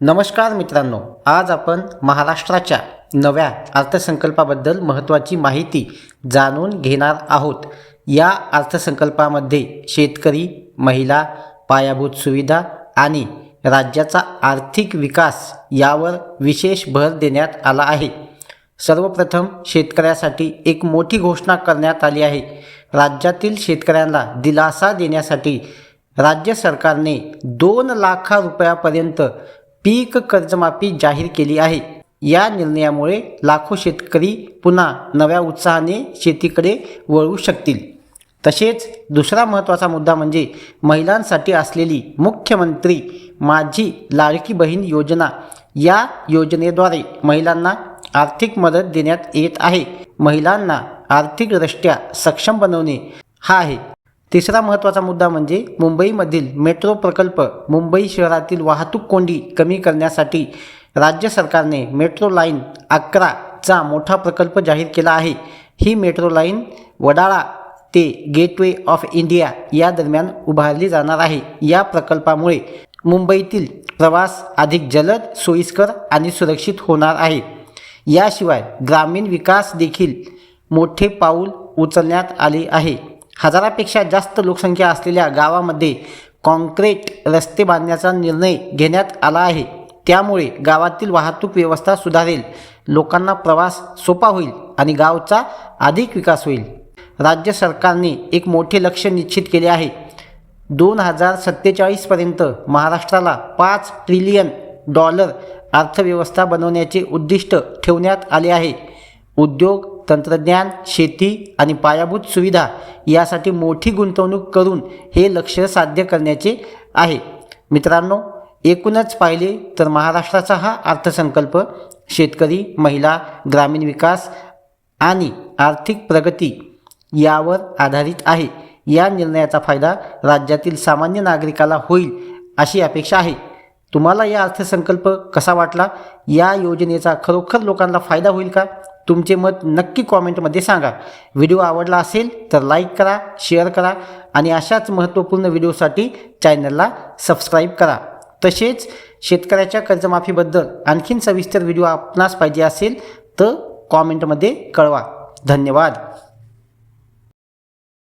नमस्कार मित्रांनो, आज आपण महाराष्ट्राच्या नव्या अर्थसंकल्पाबद्दल महत्त्वाची माहिती जाणून घेणार आहोत। या अर्थसंकल्पामध्ये शेतकरी, महिला, पायाभूत सुविधा आणि राज्याचा आर्थिक विकास यावर विशेष भर देण्यात आला आहे। सर्वप्रथम शेतकऱ्यासाठी एक मोठी घोषणा करण्यात आली आहे। राज्यातील शेतकऱ्यांना दिलासा देण्यासाठी राज्य सरकारने 2 लाख रुपयापर्यंत पीक कर्जमाफी जाहीर केली आहे। या निर्णयामुळे लाखो शेतकरी पुन्हा नव्या उत्साहाने शेतीकडे वळू शकतील। तसेच दुसरा महत्त्वाचा मुद्दा म्हणजे महिलांसाठी असलेली मुख्यमंत्री माझी लाडकी बहीण योजना। या योजनेद्वारे महिलांना आर्थिक मदत देण्यात येत आहे। महिलांना आर्थिकदृष्ट्या सक्षम बनवणे हा आहे। तिसरा महत्त्वाचा मुद्दा म्हणजे मुंबईमधील मेट्रो प्रकल्प। मुंबई शहरातील वाहतूक कोंडी कमी करण्यासाठी राज्य सरकारने मेट्रो लाईन 11 चा मोठा प्रकल्प जाहीर केला आहे। ही मेट्रो लाईन वडाळा ते गेटवे ऑफ इंडिया या दरम्यान उभारली जाणार आहे। या प्रकल्पामुळे मुंबईतील प्रवास अधिक जलद, सोयीस्कर आणि सुरक्षित होणार आहे। याशिवाय ग्रामीण विकास देखील मोठे पाऊल उचलण्यात आले आहे। हजारापेक्षा जास्त लोकसंख्या असलेल्या गावामध्ये कॉन्क्रीट रस्ते बांधण्याचा निर्णय घेण्यात आला आहे। त्यामुळे गावातील वाहतूक व्यवस्था सुधारेल, लोकांना प्रवास सोपा होईल आणि गावचा अधिक विकास होईल। राज्य सरकारने एक मोठे लक्ष्य निश्चित केले आहे। 2047 पर्यंत महाराष्ट्राला $5 ट्रिलियन अर्थव्यवस्था बनवण्याचे उद्दिष्ट ठेवण्यात आले आहे। उद्योग, तंत्रज्ञान, शेती आणि पायाभूत सुविधा यासाठी मोठी गुंतवणूक करून हे लक्ष्य साध्य करण्याचे आहे। मित्रांनो, एकूणच पाहिले तर महाराष्ट्राचा हा अर्थसंकल्प शेतकरी, महिला, ग्रामीण विकास आणि आर्थिक प्रगती यावर आधारित आहे। या निर्णयाचा फायदा राज्यातील सामान्य नागरिकाला होईल अशी अपेक्षा आहे। तुम्हाला या अर्थसंकल्प कसा वाटला? या योजनेचा खरोखर लोकांना फायदा होईल का? तुमचे मत नक्की कॉमेंटमध्ये सांगा। व्हिडिओ आवडला असेल तर लाईक करा, शेअर करा आणि अशाच महत्त्वपूर्ण व्हिडिओसाठी चॅनलला सबस्क्राईब करा। तसेच शेतकऱ्याच्या कर्जमाफीबद्दल आणखीन सविस्तर व्हिडिओ आपणास पाहिजे असेल तर कॉमेंटमध्ये कळवा। धन्यवाद।